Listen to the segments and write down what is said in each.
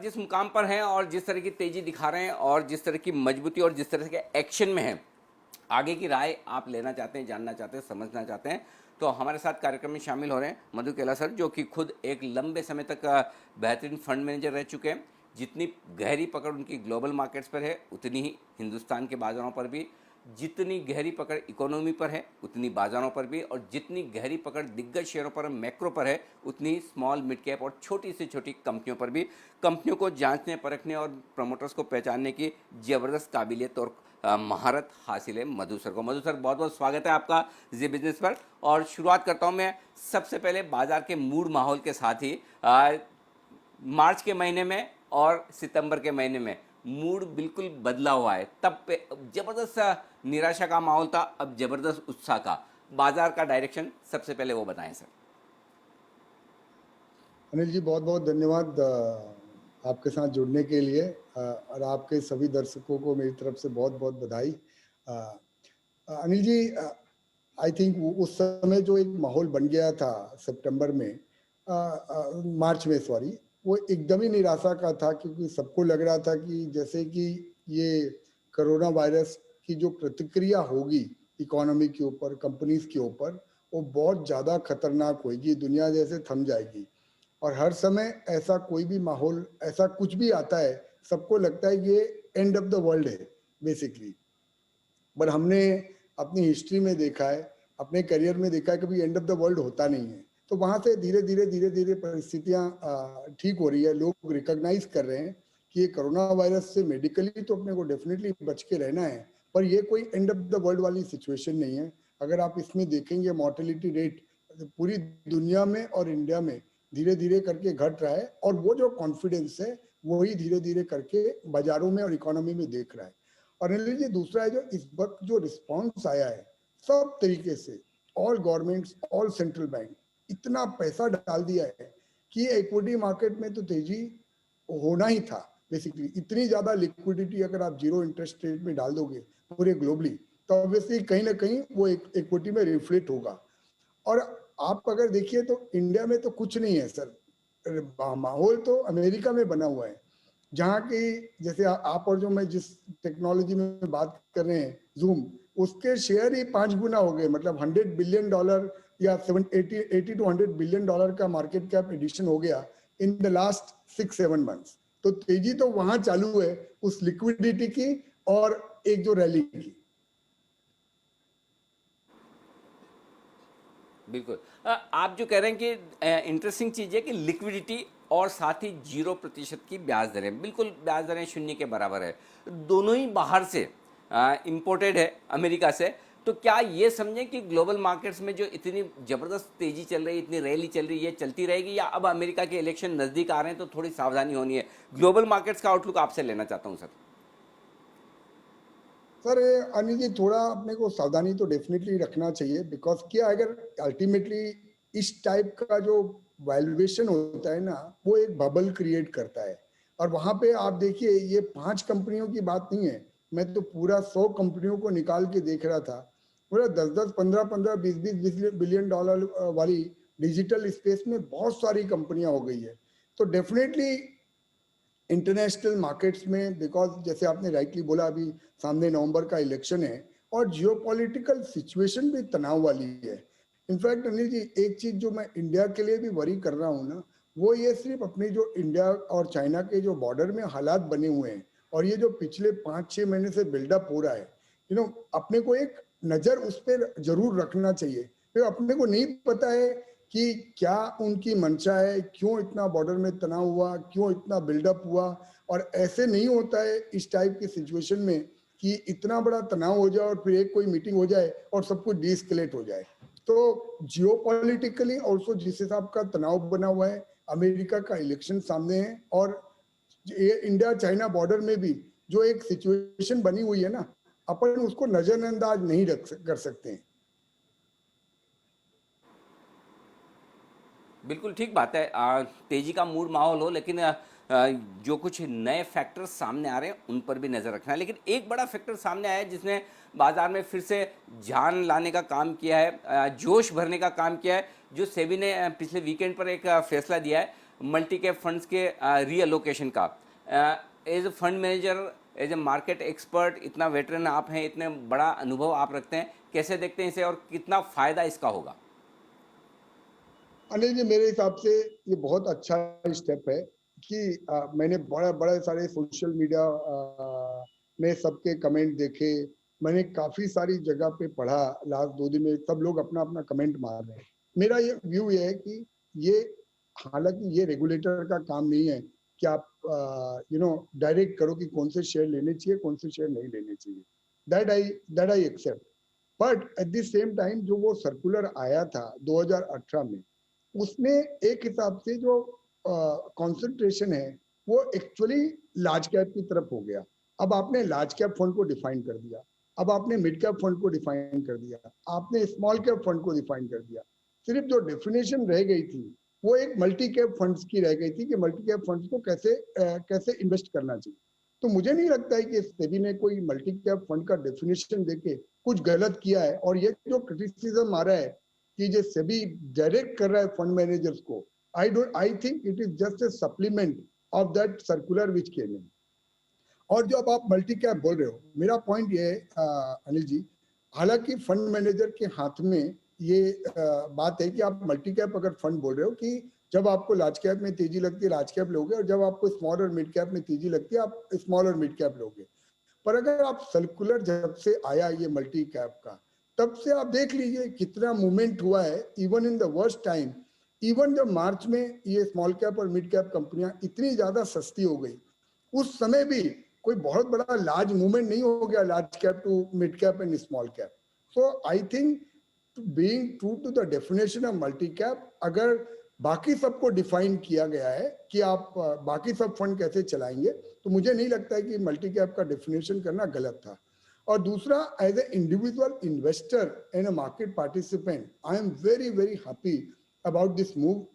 जिस मुकाम पर हैं और जिस तरह की तेजी दिखा रहे हैं और जिस तरह की मजबूती और जिस तरह के एक्शन में हैं, आगे की राय आप लेना चाहते हैं, जानना चाहते हैं, समझना चाहते हैं, तो हमारे साथ कार्यक्रम में शामिल हो रहे हैं मधु केला सर, जो कि खुद एक लंबे समय तक बेहतरीन फंड मैनेजर रह चुके हैं। जितनी गहरी पकड़ उनकी ग्लोबल मार्केट्स पर है, उतनी ही हिंदुस्तान के बाज़ारों पर भी। जितनी गहरी पकड़ इकोनॉमी पर है, उतनी बाज़ारों पर भी। और जितनी गहरी पकड़ दिग्गज शेयरों पर, मैक्रो पर है, उतनी ही स्मॉल मिड कैप और छोटी से छोटी कंपनियों पर भी। कंपनियों को जांचने, परखने और प्रमोटर्स को पहचानने की ज़बरदस्त काबिलियत और महारत हासिल है मधु सर को। मधु सर, बहुत बहुत स्वागत है आपका जी बिजनेस पर। और शुरुआत करता हूं मैं सबसे पहले बाजार के मूड माहौल के साथ ही। मार्च के महीने में और सितंबर के महीने में मूड बिल्कुल बदला हुआ है। तब पे जबरदस्त निराशा का माहौल था, अब जबरदस्त उत्साह का। बाजार का डायरेक्शन सबसे पहले वो बताएं सर। अनिल जी, बहुत बहुत धन्यवाद आपके साथ जुड़ने के लिए, और आपके सभी दर्शकों को मेरी तरफ से बहुत बहुत बधाई। अनिल जी, आई थिंक उस समय जो एक माहौल बन गया था सितंबर में, मार्च में सॉरी, वो एकदम ही निराशा का था, क्योंकि सबको लग रहा था कि जैसे कि ये कोरोना वायरस की जो प्रतिक्रिया होगी इकोनॉमी के ऊपर, कंपनीज के ऊपर, वो बहुत ज़्यादा खतरनाक होगी, दुनिया जैसे थम जाएगी। और हर समय ऐसा कोई भी माहौल, ऐसा कुछ भी आता है, सबको लगता है कि ये एंड ऑफ द वर्ल्ड है बेसिकली। पर हमने अपनी हिस्ट्री में देखा है, अपने करियर में देखा है, कभी एंड ऑफ द वर्ल्ड होता नहीं है। तो वहां से धीरे धीरे परिस्थितियां ठीक हो रही है। लोग रिकॉग्नाइज कर रहे हैं कि ये कोरोना वायरस से मेडिकली तो अपने को डेफिनेटली बच के रहना है, पर ये कोई एंड ऑफ द वर्ल्ड वाली सिचुएशन नहीं है। अगर आप इसमें देखेंगे, मॉर्टेलिटी रेट पूरी दुनिया में और इंडिया में धीरे धीरे करके घट रहा है, और वो जो कॉन्फिडेंस है वही धीरे धीरे करके बाजारों में और इकोनॉमी में देख रहा है। और लीजिए, दूसरा है जो इस वक्त जो रिस्पॉन्स आया है सब तरीके से, all governments, all central bank इतना पैसा डाल दिया है कि इक्विटी मार्केट में तो तेजी होना ही था बेसिकली। इतनी ज्यादा लिक्विडिटी अगर आप जीरो इंटरेस्ट रेट में डाल दोगे पूरे ग्लोबली, तो ऑब्वियसली कहीं ना कहीं वो इक्विटी में रिफ्लेक्ट होगा। और आप अगर देखिए तो इंडिया में तो कुछ नहीं है सर, माहौल तो अमेरिका में बना हुआ है, जहाँ की जैसे आप और जो मैं जिस टेक्नोलॉजी में बात कर रहे हैं, जूम, उसके शेयर ही 5 गुना हो गए। मतलब $100 बिलियन या 80 to 100 बिलियन डॉलर का मार्केट कैप एडिशन हो गया इन द लास्ट 6-7 मंथ्स। तो तेजी तो वहां चालू है उस लिक्विडिटी की और एक जो रैली की। बिल्कुल। आप जो कह रहे हैं कि इंटरेस्टिंग चीज़ है कि लिक्विडिटी और साथ ही 0% की ब्याज दरें, बिल्कुल ब्याज दरें शून्य के बराबर है। दोनों ही बाहर से इम्पोर्टेड है, अमेरिका से। तो क्या ये समझें कि ग्लोबल मार्केट्स में जो इतनी ज़बरदस्त तेज़ी चल रही है, इतनी रैली चल रही है, चलती रहेगी, या अब अमेरिका के इलेक्शन नज़दीक आ रहे हैं तो थोड़ी सावधानी होनी है? ग्लोबल मार्केट्स का आउटलुक आपसे लेना चाहता हूँ सर। सर अनिल जी, थोड़ा अपने को सावधानी तो डेफिनेटली रखना चाहिए, बिकॉज क्या अगर अल्टीमेटली इस टाइप का जो वैल्यूएशन होता है ना, वो एक बबल क्रिएट करता है। और वहां पे आप देखिए, ये 5 कंपनियों की बात नहीं है, मैं तो पूरा 100 कंपनियों को निकाल के देख रहा था। पूरा 10-10, 15-15, 20-20 बिलियन डॉलर वाली डिजिटल स्पेस में बहुत सारी कंपनियां हो गई है। तो डेफिनेटली इंटरनेशनल मार्केट्स में, बिकॉज जैसे आपने राइटली बोला, अभी सामने नवंबर का इलेक्शन है और जियोपॉलिटिकल सिचुएशन भी तनाव वाली है। इनफैक्ट अनिल जी, एक चीज जो मैं इंडिया के लिए भी वरी कर रहा हूँ ना, वो ये सिर्फ अपने जो इंडिया और चाइना के जो बॉर्डर में हालात बने हुए हैं, और ये जो पिछले 5-6 महीने से बिल्डअप हो रहा है, अपने को एक नजर उस पर जरूर रखना चाहिए। फिर अपने को नहीं पता है कि क्या उनकी मंशा है, क्यों इतना बॉर्डर में तनाव हुआ, क्यों इतना बिल्डअप हुआ। और ऐसे नहीं होता है इस टाइप की सिचुएशन में कि इतना बड़ा तनाव हो जाए और फिर एक कोई मीटिंग हो जाए और सब कुछ डीएस्केलेट हो जाए। तो जियोपॉलिटिकली ऑल्सो जिस हिसाब का तनाव बना हुआ है, अमेरिका का इलेक्शन सामने है, और ये इंडिया चाइना बॉर्डर में भी जो एक सिचुएशन बनी हुई है ना, अपन उसको नजरअंदाज नहीं कर सकते हैं। बिल्कुल ठीक बात है। तेजी का मूड माहौल हो, लेकिन जो कुछ नए फैक्टर्स सामने आ रहे हैं उन पर भी नज़र रखना है। लेकिन एक बड़ा फैक्टर सामने आया है जिसने बाजार में फिर से जान लाने का काम किया है, जोश भरने का काम किया है, जो सेबी ने पिछले वीकेंड पर एक फैसला दिया है। मल्टी कैप फंड्स के रीअलोकेशन का। As a fund manager, as a market expert, इतना वेटरन आप हैं, इतने बड़ा अनुभव आप रखते हैं, कैसे देखते हैं इसे और कितना फ़ायदा इसका होगा? अनिल जी, मेरे हिसाब से ये बहुत अच्छा स्टेप है कि मैंने बड़ा बड़े सारे सोशल मीडिया में सबके कमेंट देखे। मैंने काफी सारी जगह पे पढ़ा, लास्ट 2 दिन में सब लोग अपना अपना कमेंट मार रहे हैं। मेरा ये व्यू ये है कि ये, हालांकि ये रेगुलेटर का काम नहीं है कि आप डायरेक्ट करो कि कौन से शेयर लेने चाहिए, कौन से शेयर नहीं लेने चाहिए। That I accept. But at the same time जो वो सर्कुलर आया था 2018 में, उसमें एक हिसाब से जो कंसंट्रेशन है वो एक्चुअली लार्ज कैप की तरफ हो गया। अब आपने लार्ज कैप फंड को डिफाइन कर दिया, अब आपने मिड कैप फंड को डिफाइन कर दिया, आपने स्मॉल कैप फंड को डिफाइन कर दिया। सिर्फ जो डेफिनेशन रह गई थी वो एक मल्टी कैप फंड्स की रह गई थी कि मल्टी कैप फंड्स को कैसे इन्वेस्ट करना चाहिए। तो मुझे नहीं लगता है कि सेबी ने कोई मल्टी कैप फंड का डेफिनेशन देके कुछ गलत किया है। और ये जो क्रिटिसिज्म आ रहा है कि जो सेबी डायरेक्ट कर रहा है फंड मैनेजर्स को, I think it is just a supplement of that circular which came in. और जो अब आप मल्टी कैप बोल रहे हो, मेरा पॉइंट ये है अनिल जी, हालांकि फंड मैनेजर के हाथ में ये बात है कि आप मल्टी कैप अगर फंड बोल रहे हो कि जब आपको लार्ज कैप में तेजी लगती है लार्ज कैप लोगे, और जब आपको स्मॉल और मिड कैप में तेजी लगती है आप स्मॉल और मिड कैप लोगे। पर अगर आप सर्कुलर जब से आया ये मल्टी कैप का, तब से आप देख लीजिए कितना मूवमेंट हुआ है। Even in the worst time, even जब मार्च में ये स्मॉल कैप और मिड कैप कंपनियां इतनी ज्यादा सस्ती हो गई, उस समय भी कोई बहुत बड़ा लार्ज मूवमेंट नहीं हो गया large cap to mid cap and small cap. So I think being true to the definition of multi cap, अगर बाकी सबको डिफाइन किया गया है कि आप बाकी सब फंड कैसे चलाएंगे, तो मुझे नहीं लगता है कि मल्टी कैप का डेफिनेशन करना गलत था। और दूसरा, as a individual investor and a market participant, I am very very happy about this move,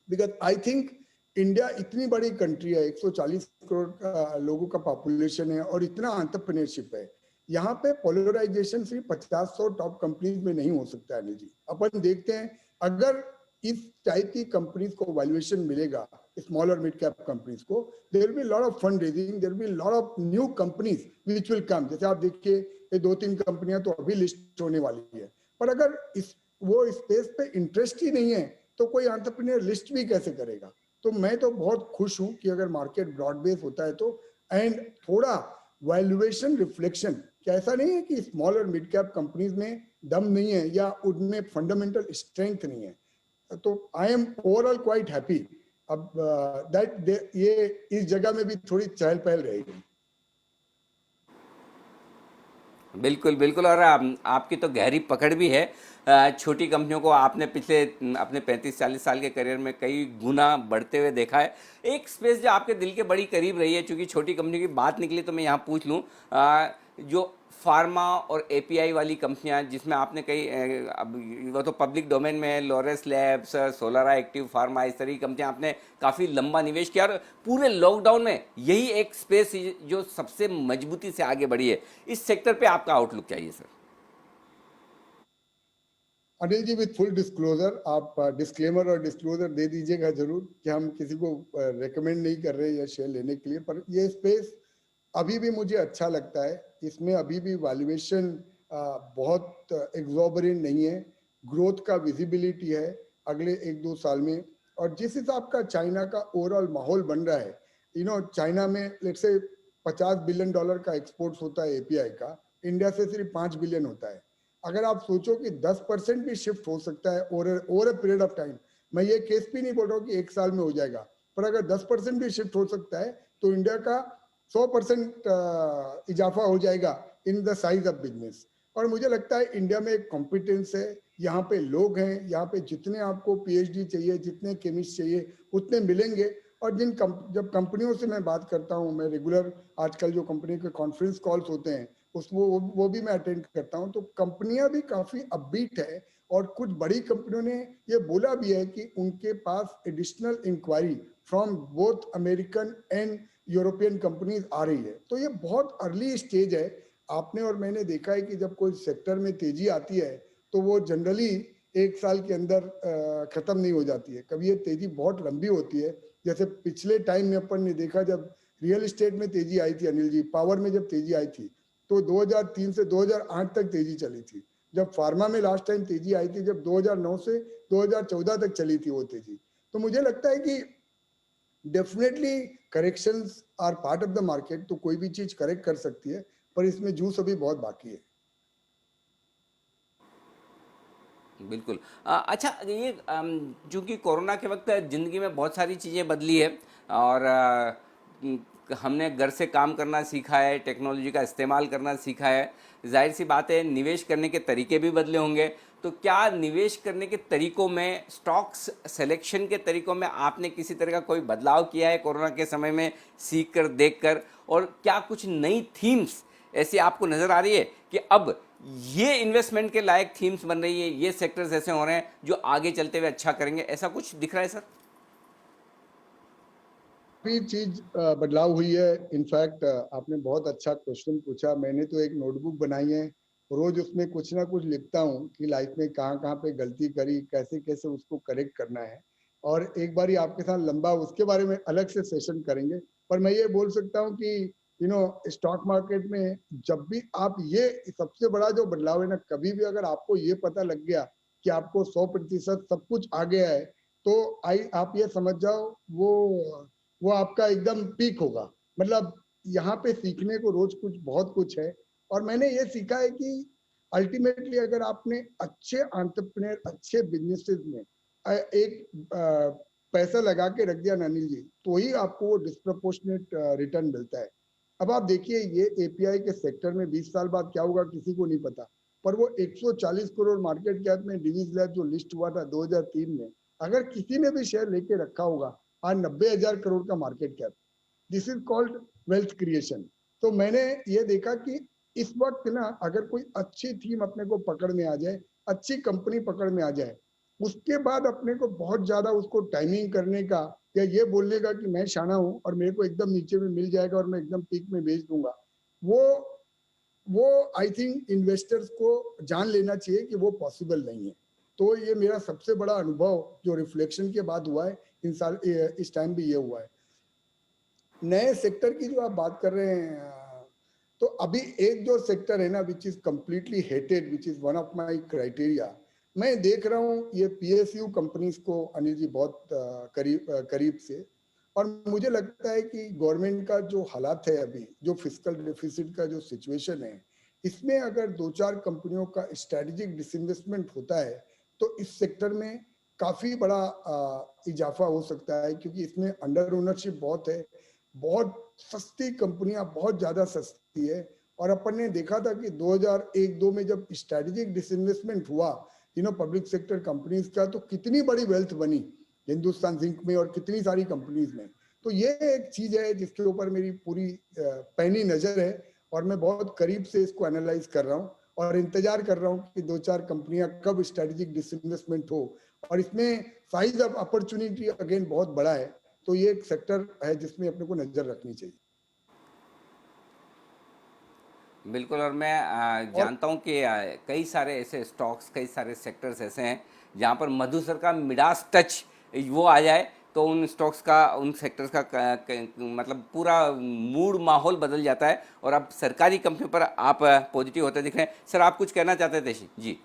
because I think India इतनी बड़ी कंट्री है, 140 करोड़ का लोगों का पॉपुलेशन है और इतना एंटरप्रेन्योरशिप है। यहाँ पे पोलराइजेशन सिर्फ 50-100 टॉप कंपनीज में नहीं हो सकता है जी। अपन देखते हैं, अगर इस टाइप की कंपनीज को वैल्यूएशन मिलेगा, स्मॉल और मिड कैप कंपनीज को, there will be lot of fund raising, there will be lot of new companies which will come. जैसे आप देखिए ये 2-3 कंपनियां तो अभी लिस्ट होने वाली है, पर अगर इस वो स्पेस पे इंटरेस्ट ही नहीं है तो कोई एंटरप्रेन्योर लिस्ट भी कैसे करेगा। तो मैं तो बहुत खुश हूं कि अगर मार्केट ब्रॉड बेस होता है तो, एंड थोड़ा वैल्यूएशन रिफ्लेक्शन, क्या ऐसा नहीं है कि स्मॉल और मिड कैप कंपनीज में दम नहीं है या उनमें फंडामेंटल स्ट्रेंथ नहीं है। तो I am overall quite happy. अब दैट ये इस जगह में भी थोड़ी चहल पहल रहेगी। बिल्कुल बिल्कुल, और आपकी तो गहरी पकड़ भी है। छोटी कंपनियों को आपने पिछले अपने 35-40 साल के करियर में कई गुना बढ़ते हुए देखा है। एक स्पेस जो आपके दिल के बड़ी करीब रही है, चूंकि छोटी कंपनियों की बात निकली तो मैं यहाँ पूछ लूँ, जो फार्मा और एपीआई वाली कंपनियां जिसमें आपने कई अब वो तो पब्लिक डोमेन में है, Laureus labs, Solara active pharma, इस तरह की कंपनियां आपने काफ़ी लंबा निवेश किया, और पूरे लॉकडाउन में यही एक स्पेस जो सबसे मजबूती से आगे बढ़ी है। इस सेक्टर पे आपका आउटलुक चाहिए sir. Anil ji, with full disclosure, आप डिस्क्लेमर और डिस्क्लोजर दे दीजिएगा जरूर कि हम किसी को रेकमेंड नहीं कर रहे या शेयर लेने के लिए, पर ये स्पेस अभी भी मुझे अच्छा लगता है। इसमें अभी भी वैल्यूएशन बहुत एग्जॉर्बिटेंट नहीं है, ग्रोथ का विजिबिलिटी है अगले 1-2 साल में। और जिस हिसाब का चाइना का ओवरऑल माहौल बन रहा है, चाइना में लेट्स से $50 बिलियन का एक्सपोर्ट्स होता है एपीआई का, इंडिया से सिर्फ 5 बिलियन होता है। अगर आप सोचो कि 10% भी शिफ्ट हो सकता है over a period of time, मैं ये केस भी नहीं बोल रहा हूँ कि 1 साल में हो जाएगा, पर अगर 10% भी शिफ्ट हो सकता है तो इंडिया का 100% इजाफा हो जाएगा in the size of business. और मुझे लगता है इंडिया में एक कॉम्पिटेंस है, यहाँ पे लोग हैं, यहाँ पे जितने आपको पीएचडी चाहिए, जितने केमिस्ट चाहिए उतने मिलेंगे। और जब कंपनियों से मैं बात करता हूँ, मैं रेगुलर आजकल जो कंपनी के कॉन्फ्रेंस कॉल्स होते हैं वो भी मैं अटेंड करता हूँ, तो कंपनियां भी काफी अपबीट है। और कुछ बड़ी कंपनियों ने ये बोला भी है कि उनके पास additional inquiry from both American and European companies आ रही है। तो ये बहुत अर्ली स्टेज है। आपने और मैंने देखा है कि जब कोई सेक्टर में तेजी आती है तो वो जनरली एक साल के अंदर खत्म नहीं हो जाती है, कभी ये तेजी बहुत लंबी होती है। जैसे पिछले टाइम में अपन ने देखा जब रियल एस्टेट में तेजी आई थी अनिल जी, पावर में जब तेजी आई थी तो 2003 से 2008 तक तेजी चली थी। जब फार्मा में लास्ट टाइम तेजी आई थी जब 2009 से 2014 तक चली थी वो तेजी। तो मुझे लगता है कि definitely corrections are part of the market, तो कोई भी चीज करेक्ट कर सकती है, पर इसमें जूस अभी बहुत बाकी है। बिल्कुल। अच्छा, ये चूँकि कोरोना के वक्त ज़िंदगी में बहुत सारी चीज़ें बदली है और हमने घर से काम करना सीखा है, टेक्नोलॉजी का इस्तेमाल करना सीखा है। जाहिर सी बात है निवेश करने के तरीके भी बदले होंगे। तो क्या निवेश करने के तरीकों में, स्टॉक्स सिलेक्शन के तरीकों में आपने किसी तरह का कोई बदलाव किया है कोरोना के समय में, सीख कर, देख कर? और क्या कुछ नई थीम्स ऐसी आपको नज़र आ रही है कि अब ये इन्वेस्टमेंट के लायक थीम्स बन रही है, ये सेक्टर्स ऐसे हो रहे हैं जो आगे चलते हुए अच्छा करेंगे, ऐसा कुछ दिख रहा है सर? भी चीज बदलाव हुई है। इनफैक्ट आपने बहुत अच्छा क्वेश्चन पूछा। मैंने तो एक नोटबुक बनाई है, रोज उसमें कुछ ना कुछ लिखता हूँ कि लाइफ में कहाँ कहाँ पे गलती करी, कैसे कैसे उसको करेक्ट करना है। और एक बारी आपके साथ लंबा उसके बारे में अलग से सेशन करेंगे। पर मैं ये बोल सकता हूँ कि स्टॉक मार्केट में जब भी आप, ये सबसे बड़ा जो बदलाव है ना, कभी भी अगर आपको ये पता लग गया कि आपको 100% सब कुछ आ गया है, तो आप ये समझ जाओ वो आपका एकदम पीक होगा। मतलब यहाँ पे सीखने को रोज कुछ बहुत कुछ है। और मैंने ये सीखा है कि अल्टीमेटली अगर आपने अच्छे एंटरप्रेन्योर, अच्छे बिजनेसेस में एक पैसा लगा के रख दिया ना अनिल जी, तो ही आपको वो डिस्प्रपोर्शनेट रिटर्न मिलता है। अब आप देखिए ये एपीआई के सेक्टर में 20 साल बाद क्या होगा किसी को नहीं पता, पर वो 140 करोड़ मार्केट कैप में डिवीज लैब जो लिस्ट हुआ था 2003 में, अगर किसी ने भी शेयर लेके रखा होगा, आज 90,000 करोड़ का market cap. This is called wealth creation. तो मैंने ये देखा कि इस वक्त ना अगर कोई अच्छी थीम अपने को पकड़ में आ जाए, अच्छी कंपनी पकड़ में आ जाए, उसके बाद अपने को बहुत ज्यादा उसको टाइमिंग करने का या ये बोलने का कि मैं शाना हूं और मेरे को एकदम नीचे में मिल जाएगा और मैं एकदम पीक में बेच दूंगा, वो वो आई थिंक इन्वेस्टर्स को जान लेना चाहिए कि वो पॉसिबल नहीं है। तो ये मेरा सबसे बड़ा अनुभव जो रिफ्लेक्शन के बाद हुआ है, इन साल इस टाइम भी ये हुआ है। नए सेक्टर की जो आप बात कर रहे हैं, तो अभी एक जो सेक्टर है ना which is completely hated, which is one of my criteria, मैं देख रहा हूँ ये पीएसयू कंपनीज को अनिल जी बहुत करीब से। और मुझे लगता है कि गवर्नमेंट का जो हालात है अभी, जो फिस्कल डेफिसिट का जो सिचुएशन है, इसमें अगर दो चार कंपनियों का स्ट्रेटेजिक डिसइन्वेस्टमेंट होता है तो इस सेक्टर में काफी बड़ा इजाफा हो सकता है, क्योंकि इसमें अंडर ओनरशिप बहुत है, बहुत सस्ती कंपनियां, बहुत ज्यादा सस्ती है। और अपन ने देखा था कि 2001-2 में जब स्ट्रेटेजिक डिसइन्वेस्टमेंट हुआ पब्लिक सेक्टर कंपनीज का, तो कितनी बड़ी वेल्थ बनी हिंदुस्तान जिंक में और कितनी सारी कंपनीज में। तो ये एक चीज है जिसके ऊपर मेरी पूरी पैनी नजर है और मैं बहुत करीब से इसको एनालाइज कर रहा हूँ और इंतजार कर रहा हूँ कि दो चार कंपनियां कब स्ट्रेटेजिक डिसइन्वेस्टमेंट हो। और इसमें साइज ऑफ अपॉर्चुनिटी अगेन बहुत बड़ा है। तो ये एक सेक्टर है जिसमें अपने को नजर रखनी चाहिए। बिल्कुल। और मैं और जानता हूँ कि कई सारे ऐसे स्टॉक्स, कई सारे सेक्टर्स ऐसे हैं जहाँ पर मधु सर का मिडास टच वो आ जाए तो उन स्टॉक्स का, उन सेक्टर्स का मतलब पूरा मूड, माहौल बदल जाता है। और अब सरकारी कंपनी पर आप पॉजिटिव होते दिख रहे हैं। सर आप कुछ कहना चाहते थे जी?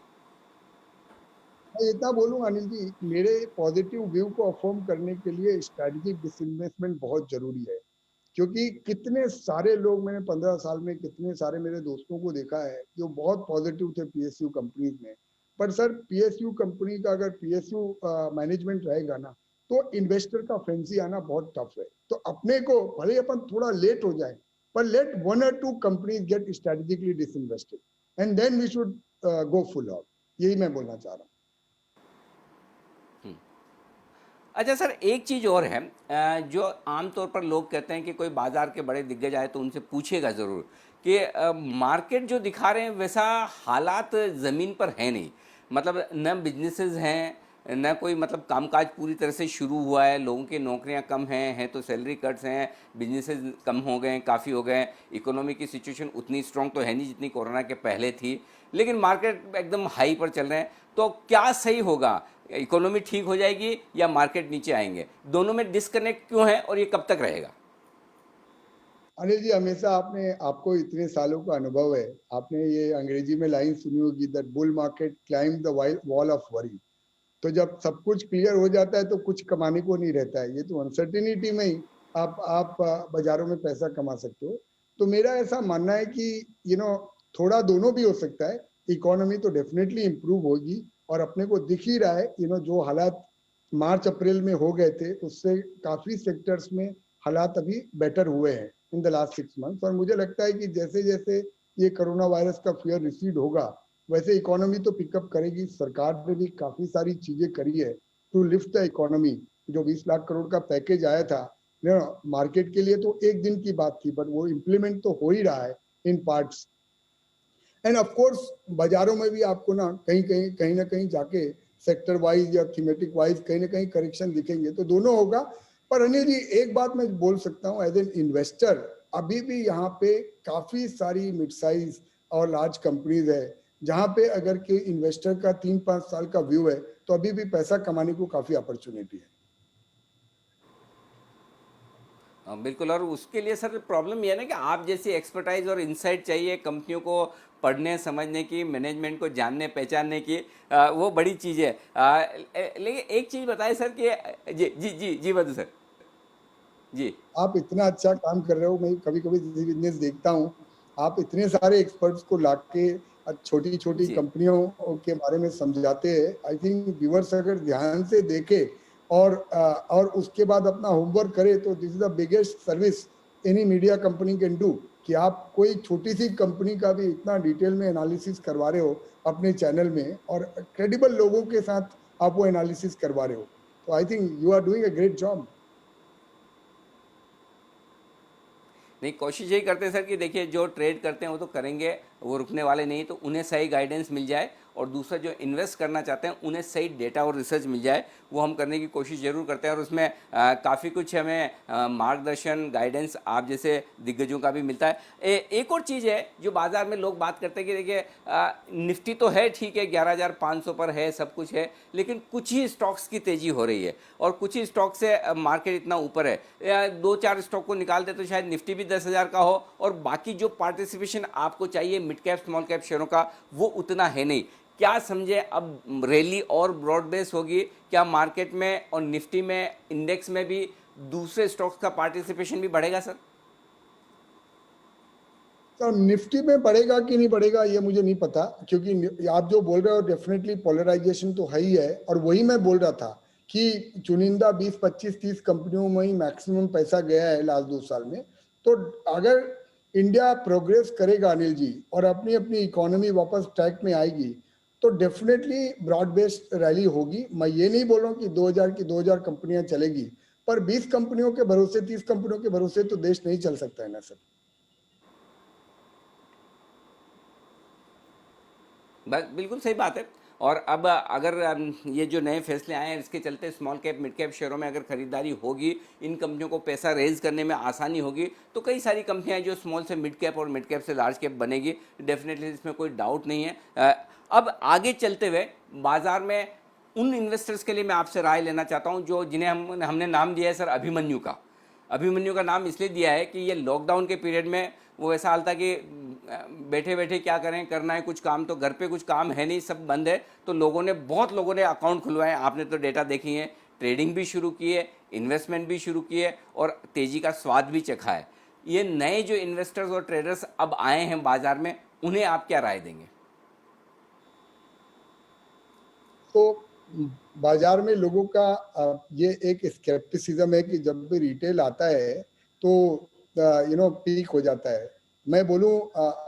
मैं इतना बोलूंगा अनिल जी, मेरे पॉजिटिव व्यू को अफर्म करने के लिए स्ट्रेटेजिक डिसइन्वेस्टमेंट बहुत जरूरी है। क्योंकि कितने सारे लोग, मैंने 15 साल में कितने सारे मेरे दोस्तों को देखा है जो बहुत पॉजिटिव थे पीएसयू कंपनीज में। पर सर पीएसयू कंपनी का अगर पीएसयू मैनेजमेंट रहेगा ना, तो इन्वेस्टर का फ्रेंसी आना बहुत टफ है। तो अपने को भले ही अपन थोड़ा लेट हो जाए, पर लेट वन और two companies get strategically disinvested and then we should go full out. यही मैं बोलना चाह रहा हूँ। अच्छा सर, एक चीज़ और है, जो आमतौर पर लोग कहते हैं कि कोई बाजार के बड़े दिग्गज आए तो उनसे पूछेगा ज़रूर कि मार्केट जो दिखा रहे हैं वैसा हालात ज़मीन पर है नहीं। मतलब न बिजनेसेस हैं, न कोई मतलब कामकाज पूरी तरह से शुरू हुआ है, लोगों की नौकरियां कम हैं तो सैलरी कट्स हैं, बिजनेसेस कम हो गए हैं, काफ़ी हो गए हैं, इकोनॉमी की सिचुएशन उतनी स्ट्रांग तो है नहीं जितनी कोरोना के पहले थी, लेकिन मार्केट एकदम हाई पर चल रहे हैं। तो क्या सही होगा? इकोनॉमी ठीक हो जाएगी या मार्केट नीचे आएंगे? दोनों में डिस्कनेक्ट क्यों है और ये कब तक रहेगा? अनिल जी, हमेशा आपको इतने सालों का अनुभव है, आपने ये अंग्रेजी में लाइन सुनी होगी, that bull market climb the wall of worry. तो जब सब कुछ क्लियर हो जाता है तो कुछ कमाने को नहीं रहता है। ये तो अनसर्टेनिटी में ही आप बाजारों में पैसा कमा सकते हो। तो मेरा ऐसा मानना है कि थोड़ा दोनों भी हो सकता है। इकोनॉमी तो डेफिनेटली इंप्रूव होगी, और अपने को दिख ही रहा है, जो हालात मार्च अप्रैल में हो गए थे उससे काफी सेक्टर्स में हालात अभी बेटर हुए हैं इन द लास्ट 6 मंथ्स। और मुझे लगता है कि जैसे जैसे ये कोरोना वायरस का फियर रिसीड होगा, वैसे इकोनॉमी तो पिकअप करेगी। सरकार ने भी काफी सारी चीजें करी है टू लिफ्ट द इकोनॉमी। जो 20 लाख करोड़ का पैकेज आया था मार्केट के लिए, तो एक दिन की बात थी, बट वो इम्प्लीमेंट तो हो ही रहा है इन पार्ट्स। एंड ऑफ कोर्स बाजारों में भी आपको कहीं ना कहीं जाके सेक्टर वाइज या थीमेटिक वाइज कहीं ना कहीं करेक्शन दिखेंगे, तो दोनों होगा। पर अनिल जी, एक बात मैं बोल सकता हूँ एज एन इन्वेस्टर, अभी भी यहाँ पे काफी सारी मिड साइज और लार्ज कंपनीज है, जहाँ पे अगर के इन्वेस्टर का 3-5 साल का व्यू है तो अभी भी पैसा कमाने को काफी अपॉर्चुनिटी है। बिल्कुल। और उसके लिए सर प्रॉब्लम ये है ना कि आप जैसी एक्सपर्टाइज और इंसाइट चाहिए कंपनियों को पढ़ने समझने की, मैनेजमेंट को जानने पहचानने की, वो बड़ी चीज़ है। लेकिन एक चीज़ बताएं सर कि जी जी जी जी मधु सर जी। आप इतना अच्छा काम कर रहे हो, मैं कभी कभी बिजनेस देखता हूँ, आप इतने सारे एक्सपर्ट्स को लाके छोटी छोटी जी कंपनियों के बारे में समझाते हैं। आई थिंक व्यूअर्स अगर ध्यान से देखे और उसके बाद अपना होमवर्क करे, तो this is the biggest service any media company can do, कि आप कोई छोटी सी कंपनी का भी इतना डिटेल में एनालिसिस करवा रहे हो अपने चैनल में, और क्रेडिबल लोगों के साथ आप वो एनालिसिस करवा रहे हो। तो I think you are doing a great job. नहीं, कोशिश यही करते हैं सर कि देखिए जो ट्रेड करते हैं वो तो करेंगे, वो रुकने वाले नहीं, तो उन्हें सही गाइडेंस मिल जाए, और दूसरा जो इन्वेस्ट करना चाहते हैं उन्हें सही डेटा और रिसर्च मिल जाए, वो हम करने की कोशिश ज़रूर करते हैं। और उसमें काफ़ी कुछ हमें मार्गदर्शन गाइडेंस आप जैसे दिग्गजों का भी मिलता है। एक और चीज़ है जो बाज़ार में लोग बात करते हैं कि देखिए निफ्टी तो है ठीक है, 11,500 पर है, सब कुछ है, लेकिन कुछ ही स्टॉक्स की तेज़ी हो रही है और कुछ ही स्टॉक से मार्केट इतना ऊपर है। दो चार स्टॉक को निकालते तो शायद निफ्टी भी 10,000 का हो, और बाकी जो पार्टिसिपेशन आपको चाहिए मिड कैप स्मॉल कैप शेयरों का, वो उतना है नहीं। क्या समझे, अब रैली और ब्रॉड बेस होगी क्या मार्केट में, और निफ्टी में इंडेक्स में भी दूसरे स्टॉक्स का पार्टिसिपेशन भी बढ़ेगा सर? तो निफ्टी में बढ़ेगा कि नहीं बढ़ेगा ये मुझे नहीं पता, क्योंकि आप जो बोल रहे हो डेफिनेटली पोलराइजेशन तो है ही है। और वही मैं बोल रहा था कि चुनिंदा 20-25-30 कंपनियों में ही मैक्सिमम पैसा गया है लास्ट 2 साल में। तो अगर इंडिया प्रोग्रेस करेगा अनिल जी, और अपनी अपनी इकोनॉमी वापस ट्रैक में आएगी, तो डेफिनेटली ब्रॉड बेस्ड रैली होगी। मैं ये नहीं बोल रहा हूँ कि 2000 की 2000 कंपनियां चलेगी, पर 20 कंपनियों के भरोसे, 30 कंपनियों के भरोसे तो देश नहीं चल सकता है ना सर। बस बिल्कुल सही बात है। और अब अगर ये जो नए फैसले आए हैं इसके चलते स्मॉल कैप मिड कैप शेयरों में अगर खरीदारी होगी, इन कंपनियों को पैसा रेज करने में आसानी होगी, तो कई सारी कंपनियां जो स्मॉल से मिड कैप और मिड कैप से लार्ज कैप बनेगी, डेफिनेटली इसमें कोई डाउट नहीं है। अब आगे चलते हुए बाजार में उन इन्वेस्टर्स के लिए मैं आपसे राय लेना चाहता हूं जो जिन्हें हमने नाम दिया है सर अभिमन्यु का। अभिमन्यु का नाम इसलिए दिया है कि ये लॉकडाउन के पीरियड में वो ऐसा हाल था कि बैठे बैठे क्या करें, करना है कुछ काम तो घर पे कुछ काम है नहीं, सब बंद है, तो बहुत लोगों ने अकाउंट खुलवाए, आपने तो डेटा देखी है, ट्रेडिंग भी शुरू की है, इन्वेस्टमेंट भी शुरू की है, और तेज़ी का स्वाद भी चखा है। ये नए जो इन्वेस्टर्स और ट्रेडर्स अब आए हैं बाजार में, उन्हें आप क्या राय देंगे? तो बाजार में लोगों का ये एक स्केप्टिसिज्म है कि जब भी रिटेल आता है तो पीक हो जाता है। मैं बोलूं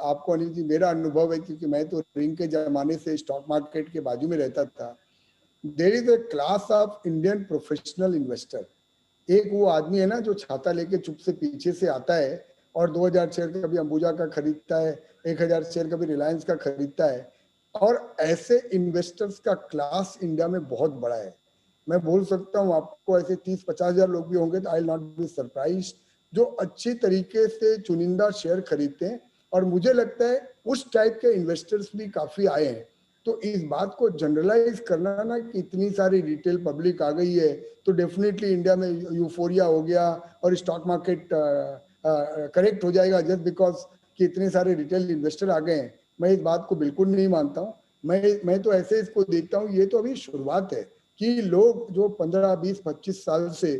आपको अनिल जी, मेरा अनुभव है, क्योंकि मैं तो रिंग के जमाने से स्टॉक मार्केट के बाजू में रहता था। There is a class of Indian professional investor. एक वो आदमी है ना जो छाता लेके चुप से पीछे से आता है और 2000 शेयर कभी अंबुजा का खरीदता है, 1000 शेयर कभी रिलायंस का खरीदता है। और ऐसे इन्वेस्टर्स का क्लास इंडिया में बहुत बड़ा है। मैं बोल सकता हूँ आपको, ऐसे 30-50 हजार लोग भी होंगे तो I will not be surprise, जो अच्छी तरीके से चुनिंदा शेयर खरीदते हैं। और मुझे लगता है उस टाइप के इन्वेस्टर्स भी काफी आए हैं। तो इस बात को जनरलाइज करना ना कि इतनी सारी रिटेल पब्लिक आ गई है तो डेफिनेटली इंडिया में यूफोरिया हो गया और स्टॉक मार्केट करेक्ट हो जाएगा जस्ट बिकॉज कि इतने सारे रिटेल इन्वेस्टर आ गए हैं, मैं इस बात को बिल्कुल नहीं मानता हूँ। मैं तो ऐसे इसको देखता हूँ, ये तो अभी शुरुआत है कि लोग जो 15, 20, 25 साल से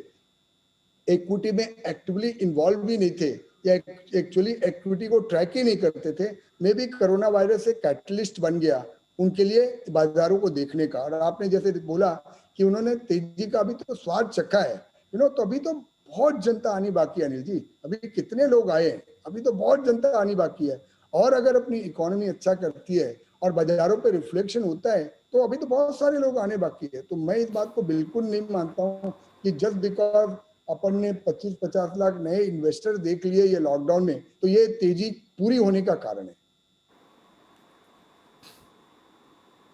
इक्विटी में एक्टिवली इन्वॉल्व भी नहीं थे या एक्चुअली इक्विटी को ट्रैक ही नहीं करते थे, मे भी कोरोना वायरस एक कैटलिस्ट बन गया उनके लिए बाजारों को देखने का। और आपने जैसे बोला कि उन्होंने तेजी का अभी तो स्वाद चखा है, तो अभी तो बहुत जनता आनी बाकी है अनिल जी। अभी कितने लोग आए हैं, अभी तो बहुत जनता आनी बाकी है। और अगर अपनी इकोनॉमी अच्छा करती है और बाजारों पे रिफ्लेक्शन होता है तो अभी तो बहुत सारे लोग आने बाकी है। तो मैं इस बात को बिल्कुल नहीं मानता हूँ कि जस्ट बिकॉज अपन ने 25-50 लाख नए इन्वेस्टर देख लिए ये लॉकडाउन में तो ये तेजी पूरी होने का कारण है।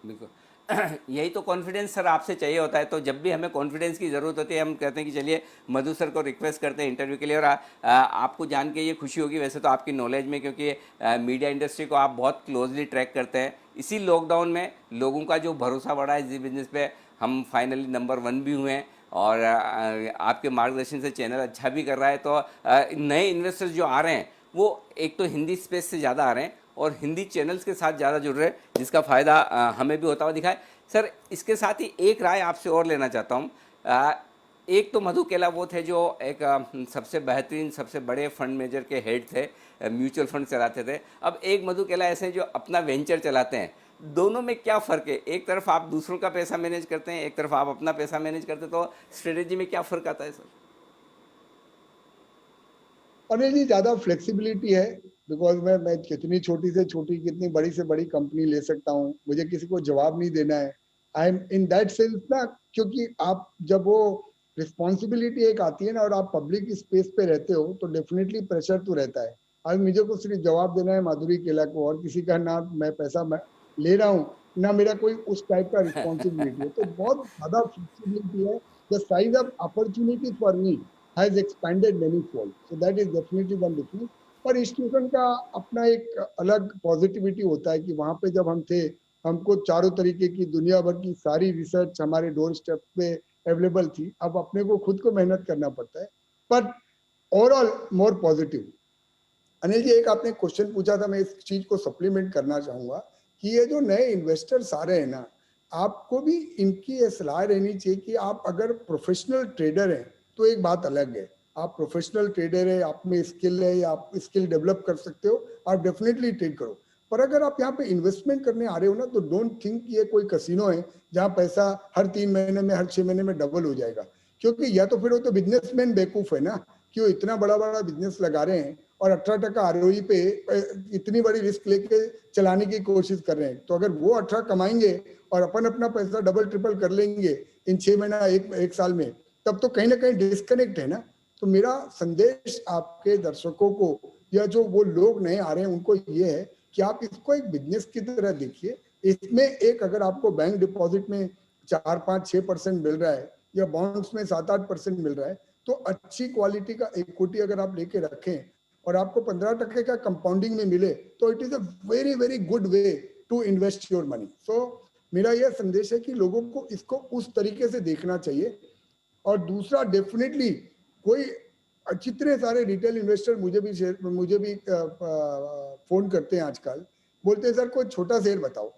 बिल्कुल। यही तो कॉन्फिडेंस सर आपसे चाहिए होता है। तो जब भी हमें कॉन्फिडेंस की ज़रूरत होती है हम कहते हैं कि चलिए मधु सर को रिक्वेस्ट करते हैं इंटरव्यू के लिए। और आपको जान के ये खुशी होगी वैसे तो आपकी नॉलेज में, क्योंकि मीडिया इंडस्ट्री को आप बहुत क्लोजली ट्रैक करते हैं। इसी लॉकडाउन में लोगों का जो भरोसा बढ़ा है इस बिजनेस पे, हम फाइनली नंबर 1 भी हुए हैं। और आपके मार्गदर्शन से चैनल अच्छा भी कर रहा है। तो नए इन्वेस्टर्स जो आ रहे हैं वो एक तो हिंदी स्पेस से ज़्यादा आ रहे हैं और हिंदी चैनल्स के साथ ज़्यादा जुड़ रहे हैं, जिसका फ़ायदा हमें भी होता हुआ दिखा है। सर इसके साथ ही एक राय आपसे और लेना चाहता हूँ। एक तो मधु केला वो थे जो एक सबसे बेहतरीन सबसे बड़े फंड मैनेजर के हेड थे, म्यूचुअल फंड चलाते थे। अब एक मधु केला ऐसे हैं जो अपना वेंचर चलाते हैं। दोनों में क्या फ़र्क है? एक तरफ आप दूसरों का पैसा मैनेज करते हैं, एक तरफ आप अपना पैसा मैनेज करते हैं, तो स्ट्रेटेजी में क्या फ़र्क आता है सर? अनिल जी ज्यादा फ्लेक्सिबिलिटी है बिकॉज मैं कितनी छोटी से छोटी कितनी बड़ी से बड़ी कंपनी ले सकता हूँ, मुझे किसी को जवाब नहीं देना है। I am in that sense ना, क्योंकि आप जब वो रिस्पॉन्सिबिलिटी एक आती है ना और आप पब्लिक स्पेस पे रहते हो तो डेफिनेटली प्रेशर तो रहता है। आज मुझे को सिर्फ जवाब देना है माधुरी केला को, और किसी का ना मैं पैसा ले रहा हूँ ना मेरा कोई उस टाइप का रिस्पॉन्सिबिलिटी है, तो बहुत ज्यादा फ्लेक्सिबिलिटी है। The size of opportunity for me has expanded manyfold. So that is definitely one difference. पर इंस्टीट्यूशन का अपना एक अलग पॉजिटिविटी होता है कि वहां पे जब हम थे हमको चारों तरीके की दुनिया भर की सारी रिसर्च हमारे डोर स्टेप पे अवेलेबल थी। अब अपने को खुद को मेहनत करना पड़ता है, but overall more positive. Anil ji एक आपने क्वेश्चन पूछा था, मैं इस चीज को सप्लीमेंट करना चाहूंगा कि ये जो नए इन्वेस्टर्स आ रहे हैं ना, आपको भी इनकी ये सलाह रहनी चाहिए कि आप अगर प्रोफेशनल ट्रेडर हैं तो एक बात अलग है। आप प्रोफेशनल ट्रेडर है, आप में स्किल है या आप स्किल डेवलप कर सकते हो, आप डेफिनेटली ट्रेड करो। पर अगर आप यहाँ पे इन्वेस्टमेंट करने आ रहे हो ना तो डोंट थिंक ये कोई कसिनो है जहाँ पैसा हर 3 महीने में हर 6 महीने में डबल हो जाएगा। क्योंकि या तो फिर वो तो बिजनेसमैन बेवकूफ है ना कि वो इतना बड़ा बड़ा बिजनेस लगा रहे हैं और 18% आरओई पे इतनी बड़ी रिस्क लेके चलाने की कोशिश कर रहे हैं। तो अगर वो 18 कमाएंगे और अपन अपना पैसा डबल ट्रिपल कर लेंगे इन 6 महीना एक साल में, तब तो कहीं ना कहीं डिस्कनेक्ट है ना। तो मेरा संदेश आपके दर्शकों को या जो वो लोग नए आ रहे हैं उनको ये है कि आप इसको एक बिजनेस की तरह देखिए। इसमें एक अगर आपको बैंक डिपॉजिट में 4, 5, 6% मिल रहा है या बॉन्ड्स में 7, 8% मिल रहा है, तो अच्छी क्वालिटी का इक्विटी अगर आप लेके रखें और आपको 15% का कंपाउंडिंग में मिले तो it is a very very good way to invest your money. So मेरा यह संदेश है कि लोगों को इसको उस तरीके से देखना चाहिए। और दूसरा डेफिनेटली कोई जितने सारे रिटेल इन्वेस्टर मुझे भी फोन करते हैं आजकल, बोलते हैं सर कोई छोटा शेयर बताओ।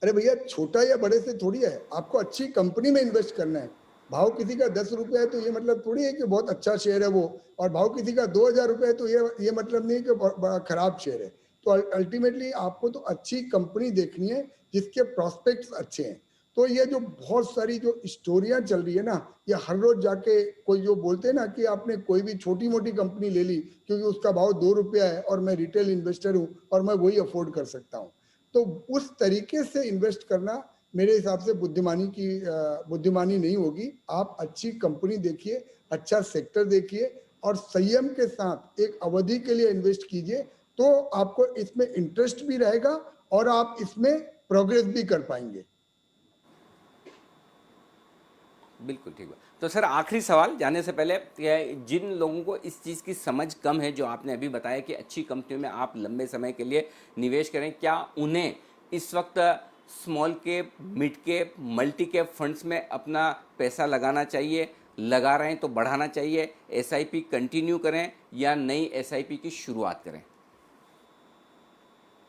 अरे भैया छोटा या बड़े से थोड़ी है, आपको अच्छी कंपनी में इन्वेस्ट करना है। भाव किसी का 10 रुपए है तो ये मतलब थोड़ी है कि बहुत अच्छा शेयर है वो, और भाव किसी का 2,000 रुपए है तो ये मतलब नहीं कि बड़ा खराब शेयर है। तो अल्टीमेटली आपको तो अच्छी कंपनी देखनी है जिसके प्रोस्पेक्ट्स अच्छे हैं। तो ये जो बहुत सारी जो स्टोरियां चल रही है ना, ये हर रोज जाके कोई जो बोलते हैं ना कि आपने कोई भी छोटी मोटी कंपनी ले ली क्योंकि उसका भाव 2 रुपया है और मैं रिटेल इन्वेस्टर हूँ और मैं वही अफोर्ड कर सकता हूँ, तो उस तरीके से इन्वेस्ट करना मेरे हिसाब से बुद्धिमानी नहीं होगी। आप अच्छी कंपनी देखिए, अच्छा सेक्टर देखिए और संयम के साथ एक अवधि के लिए इन्वेस्ट कीजिए, तो आपको इसमें इंटरेस्ट भी रहेगा और आप इसमें प्रोग्रेस भी कर पाएंगे। बिल्कुल ठीक है। तो सर आखिरी सवाल जाने से पहले, जिन लोगों को इस चीज़ की समझ कम है जो आपने अभी बताया कि अच्छी कंपनियों में आप लंबे समय के लिए निवेश करें, क्या उन्हें इस वक्त small cap, mid cap, multi cap funds में अपना पैसा लगाना चाहिए? लगा रहे हैं तो बढ़ाना चाहिए? एसआईपी कंटिन्यू करें या नई एसआईपी की शुरुआत करें?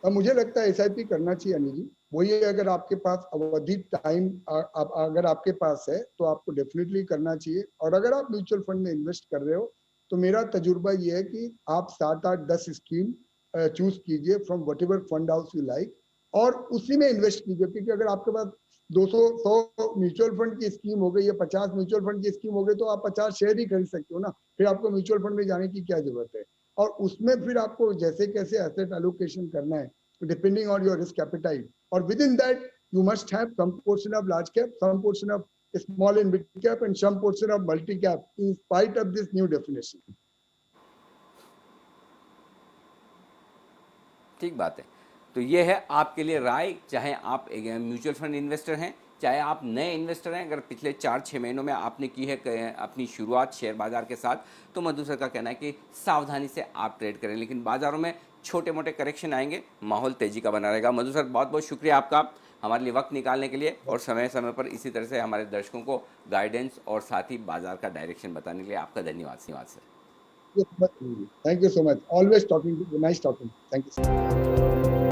अब मुझे लगता है एसआईपी करना चाहिए अनिल जी। वही है, अगर आपके पास अवधि टाइम अगर आपके पास है तो आपको डेफिनेटली करना चाहिए। और अगर आप म्यूचुअल फंड में इन्वेस्ट कर रहे हो तो मेरा तजुर्बा ये है कि आप 7, 8, 10 स्कीम चूज कीजिए from what ever fund house you like, और उसी में इन्वेस्ट कीजिए। क्योंकि अगर आपके पास 200 म्यूचुअल फंड की स्कीम हो गई या 50 म्यूचुअल फंड की स्कीम हो गई तो आप 50 शेयर ही खरीद सकते हो ना। फिर आपको म्यूचुअल फंड में जाने की क्या जरूरत है? और उसमें फिर आपको जैसे कैसे एसेट एलोकेशन करना है depending on your risk appetite, or within that you must have some portion of large cap, some portion of small and mid cap, and some portion of multi cap in spite of this new definition. ठीक बात है। तो ये है आपके लिए राय, चाहे आप एक म्यूचुअल फंड इन्वेस्टर हैं, चाहे आप नए इन्वेस्टर हैं। अगर पिछले 4-6 महीनों में आपने की है अपनी शुरुआत शेयर बाजार के साथ, तो मधु सर का कहना है कि सावधानी से आप ट्रेड करें, लेकिन बाजारों में छोटे मोटे करेक्शन आएंगे, माहौल तेजी का बना रहेगा। मधु सर, बहुत बहुत शुक्रिया आपका हमारे लिए वक्त निकालने के लिए और समय समय पर इसी तरह से हमारे दर्शकों को गाइडेंस और साथ ही बाजार का डायरेक्शन बताने के लिए आपका धन्यवाद। धन्यवाद sir. Thank you so much. Always talking to you. Nice talking. Thank you.